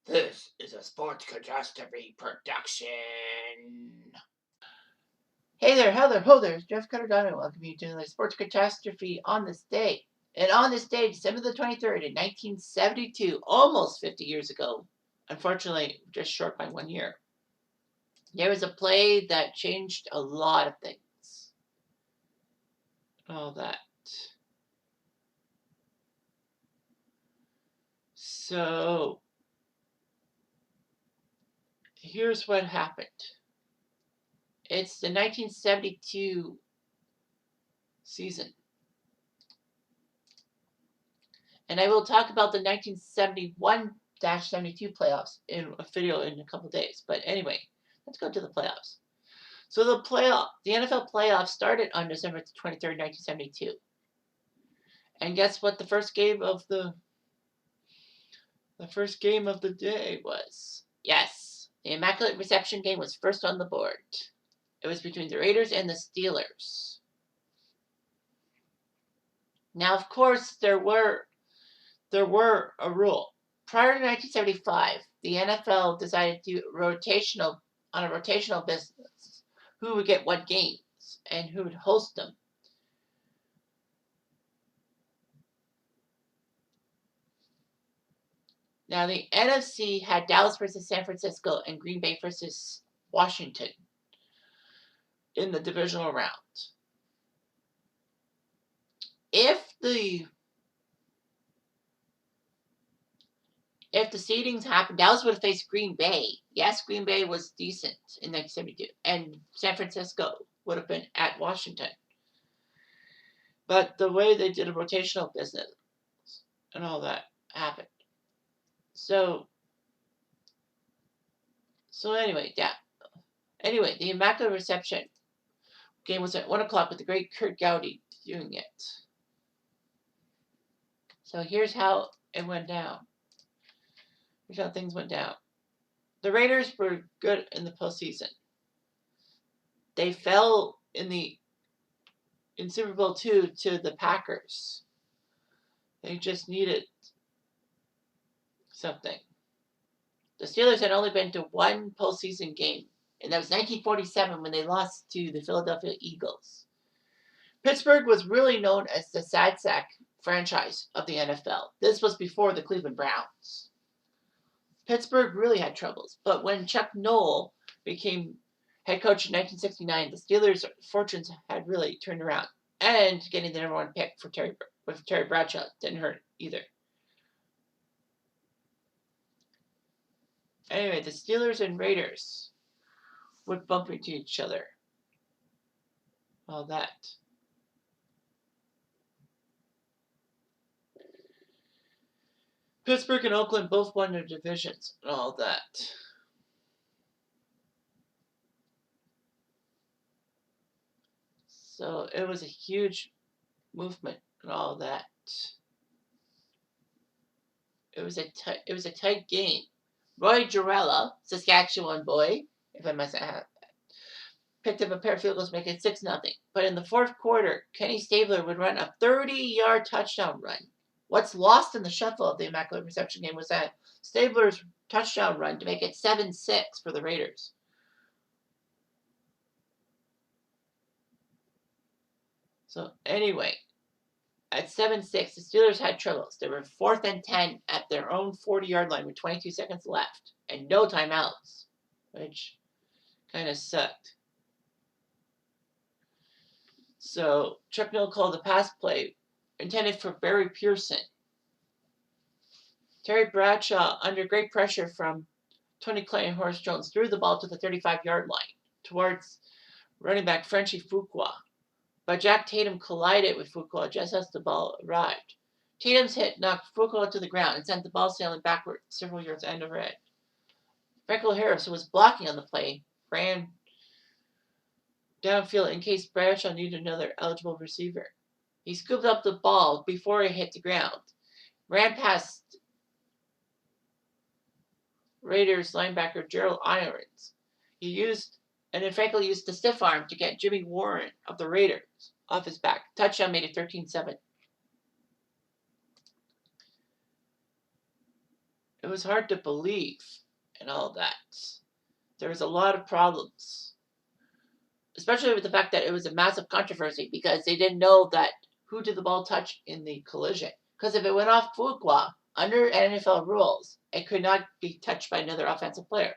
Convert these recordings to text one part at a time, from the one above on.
This is a Sports Catastrophe production. Hey there, ho there, it's Jeff Cutastrophe. Welcome you to the Sports Catastrophe on this day. And on this day, December the 23rd, in 1972, almost 50 years ago, unfortunately, just short by 1 year, there was a play that changed a lot of things. All that. So, here's what happened. It's the 1972 season. And I will talk about the 1971-72 playoffs in a video in a couple days. But anyway, let's go to the playoffs. So the NFL playoffs started on December 23rd, 1972. And guess what the first game of the day was? Yes, the Immaculate Reception game was first on the board. It was between the Raiders and the Steelers. Now, of course, there were a rule. Prior to 1975, the NFL decided to on a rotational business who would get what games and who would host them. Now, the NFC had Dallas versus San Francisco and Green Bay versus Washington in the divisional round. If the seedings happened, Dallas would have faced Green Bay. Yes, Green Bay was decent in 1972. And San Francisco would have been at Washington. But the way they did a rotational business and all that happened. So anyway, yeah. Anyway, the Immaculate Reception game was at 1 o'clock with the great Kurt Gowdy doing it. So here's how it went down. Here's how things went down. The Raiders were good in the postseason. They fell in Super Bowl II to the Packers. They just needed something. The Steelers had only been to one postseason game, and that was 1947 when they lost to the Philadelphia Eagles. Pittsburgh was really known as the sad sack franchise of the NFL. This was before the Cleveland Browns. Pittsburgh really had troubles, but when Chuck Noll became head coach in 1969, the Steelers' fortunes had really turned around. And getting the #1 pick for Terry Bradshaw didn't hurt either. Anyway, the Steelers and Raiders would bump into each other. All that. Pittsburgh and Oakland both won their divisions and all that. So it was a huge movement and all that. It was a tight game. Roy Gerella, Saskatchewan boy, if I must have, picked up a pair of field goals, making it 6-0. But in the fourth quarter, Kenny Stabler would run a 30-yard touchdown run. What's lost in the shuffle of the Immaculate Reception game was that Stabler's touchdown run to make it 7-6 for the Raiders. So anyway, at 7-6, the Steelers had troubles. They were 4th and 10 at their own 40-yard line with 22 seconds left and no timeouts, which kind of sucked. So Chuck Noll called the pass play intended for Barry Pearson. Terry Bradshaw, under great pressure from Tony Clay and Horace Jones, threw the ball to the 35-yard line towards running back Frenchy Fuqua. But Jack Tatum collided with Fuqua just as the ball arrived. Tatum's hit knocked Fuqua to the ground and sent the ball sailing backward several yards end over end. Franco Harris, who was blocking on the play, ran downfield in case Bradshaw needed another eligible receiver. He scooped up the ball before it hit the ground, ran past Raiders linebacker Gerald Irons. Franco used the stiff arm to get Jimmy Warren of the Raiders off his back. Touchdown, made it 13-7. it was hard to believe and all that. There was a lot of problems, especially with the fact that it was a massive controversy because they didn't know that who did the ball touch in the collision. Because if it went off Fuqua, under NFL rules, it could not be touched by another offensive player.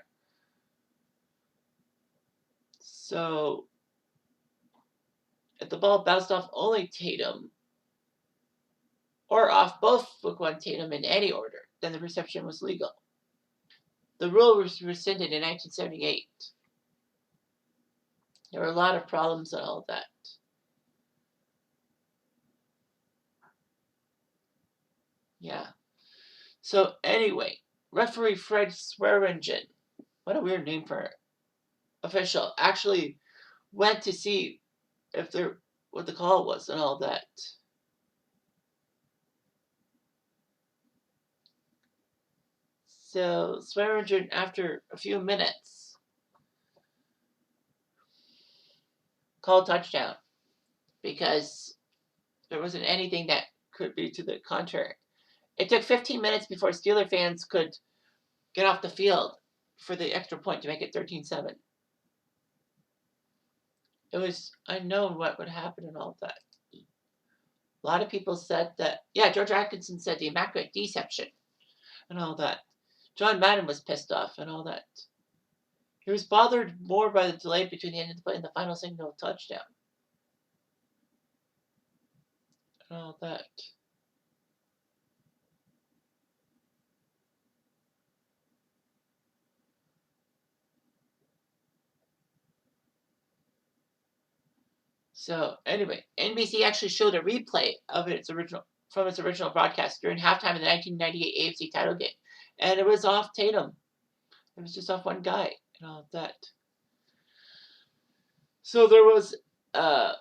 So, if the ball bounced off only Tatum, or off both Fuqua and Tatum in any order, then the reception was legal. The rule was rescinded in 1978. There were a lot of problems and all that. Yeah. So anyway, referee Fred Swearingen, what a weird name for an official, actually went to see if there what the call was and all that. So Swearingen, after a few minutes, called touchdown because there wasn't anything that could be to the contrary. It took 15 minutes before Steeler fans could get off the field for the extra point to make it 13-7. It was unknown what would happen and all that. A lot of people said that, yeah, George Atkinson said the Immaculate Reception and all that. John Madden was pissed off and all that. He was bothered more by the delay between the end of the play and the final signal touchdown. And all that. So anyway, NBC actually showed a replay of its original broadcast during halftime of the 1998 AFC title game, and it was off Tatum. It was just off one guy and all that. So there was a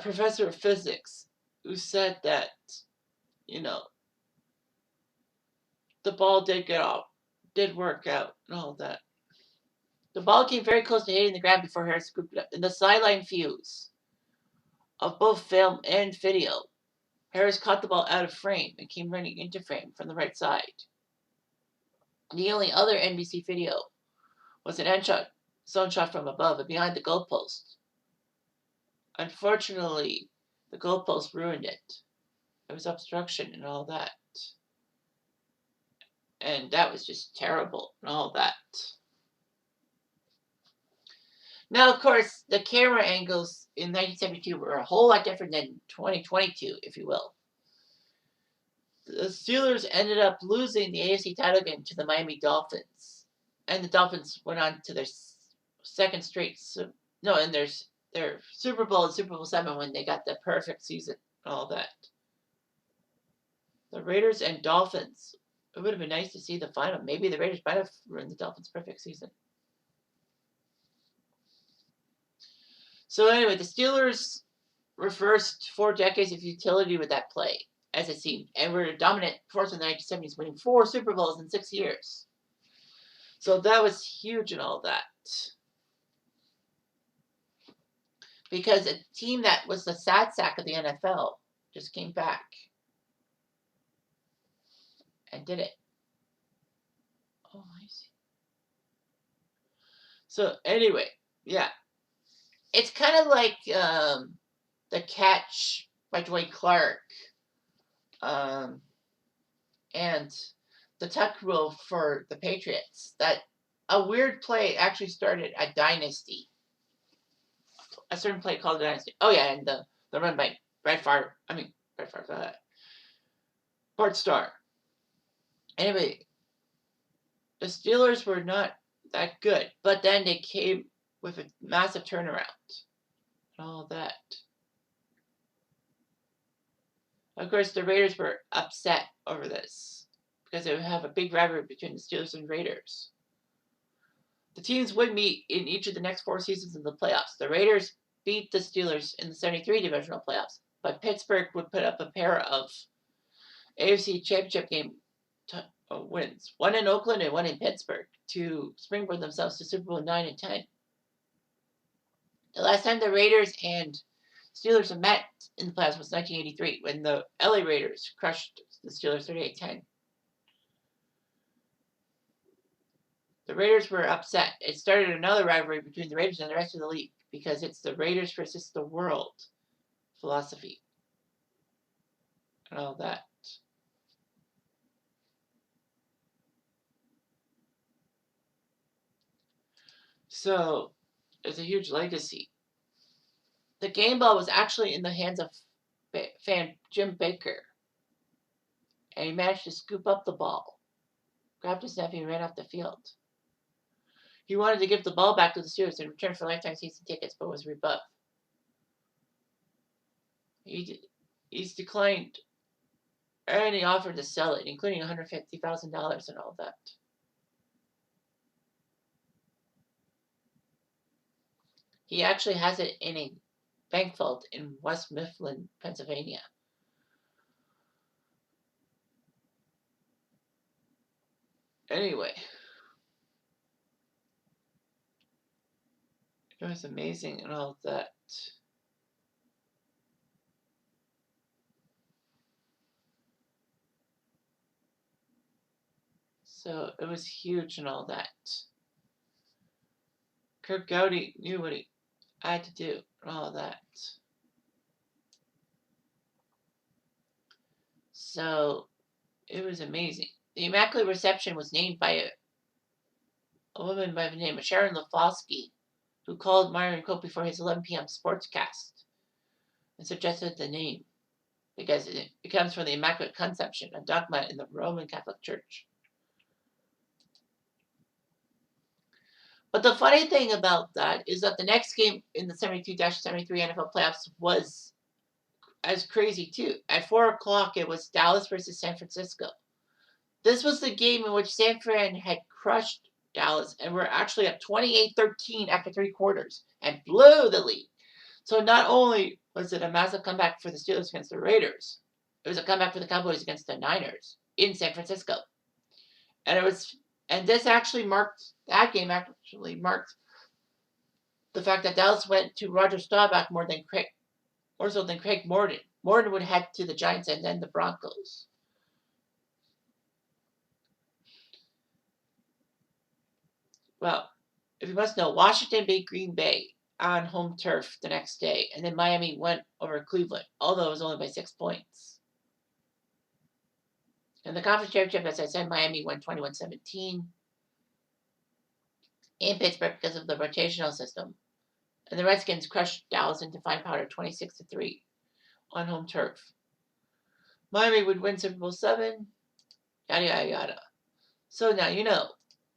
professor of physics who said that, the ball did work out and all that. The ball came very close to hitting the ground before Harris scooped it up. In the sideline views of both film and video, Harris caught the ball out of frame and came running into frame from the right side. The only other NBC video was an end zone shot from above and behind the goalpost. Unfortunately, the goalpost ruined it. There was obstruction and all that. And that was just terrible and all that. Now, of course, the camera angles in 1972 were a whole lot different than 2022, if you will. The Steelers ended up losing the AFC title game to the Miami Dolphins. And the Dolphins went on to their second straight, in their Super Bowl and Super Bowl 7 when they got the perfect season and all that. The Raiders and Dolphins, it would have been nice to see the final. Maybe the Raiders might have ruined the Dolphins' perfect season. So anyway, the Steelers reversed 4 decades of utility with that play, as it seemed, and were a dominant force in the 1970s, winning 4 Super Bowls in 6 years. So that was huge and all that. Because a team that was the sad sack of the NFL just came back and did it. Oh, I see. So anyway, yeah. It's kind of like the catch by Dwayne Clark and the tuck rule for the Patriots. That a weird play actually started a dynasty. A certain play called a dynasty. Oh yeah, and the run by Bart Starr. Anyway, the Steelers were not that good, but then they came with a massive turnaround and all that. Of course, the Raiders were upset over this because they would have a big rivalry between the Steelers and Raiders. The teams would meet in each of the next 4 seasons in the playoffs. The Raiders beat the Steelers in the 73 divisional playoffs, but Pittsburgh would put up a pair of AFC Championship game wins, one in Oakland and one in Pittsburgh, to springboard themselves to Super Bowl 9 and 10. The last time the Raiders and Steelers have met in the playoffs was 1983, when the LA Raiders crushed the Steelers 38-10. the Raiders were upset. It started another rivalry between the Raiders and the rest of the league because it's the Raiders versus the world philosophy and all that. So, it's a huge legacy. The game ball was actually in the hands of fan Jim Baker, and he managed to scoop up the ball, grabbed his nephew, and ran off the field. He wanted to give the ball back to the Steelers in return for lifetime season tickets, but was rebuffed. He's declined any offer to sell it, including $150,000 and all that. He actually has it in a bank vault in West Mifflin, Pennsylvania. Anyway, it was amazing and all that. So it was huge and all that. Kirk Gowdy knew what he had to do and all that. So it was amazing. The Immaculate Reception was named by a woman by the name of Sharon Lafosky, who called Myron Cope before his 11 p.m. sportscast and suggested the name because it comes from the Immaculate Conception, a dogma in the Roman Catholic Church. But the funny thing about that is that the next game in the 72-73 NFL playoffs was as crazy too. At 4 o'clock, it was Dallas versus San Francisco. This was the game in which San Fran had crushed Dallas and were actually up 28-13 after 3 quarters and blew the lead. So not only was it a massive comeback for the Steelers against the Raiders, it was a comeback for the Cowboys against the Niners in San Francisco. And this actually marked, that game actually marked the fact that Dallas went to Roger Staubach more so than Craig Morton. Morton would head to the Giants and then the Broncos. Well, if you must know, Washington beat Green Bay on home turf the next day, and then Miami went over Cleveland, although it was only by 6 points. In the conference championship, as I said, Miami won 21-17 in Pittsburgh because of the rotational system. And the Redskins crushed Dallas into fine powder 26-3 on home turf. Miami would win Super Bowl 7, yada, yada, yada. So now you know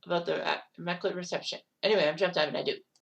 about the Immaculate Reception. Anyway, I'm Jeff Diamond. I do.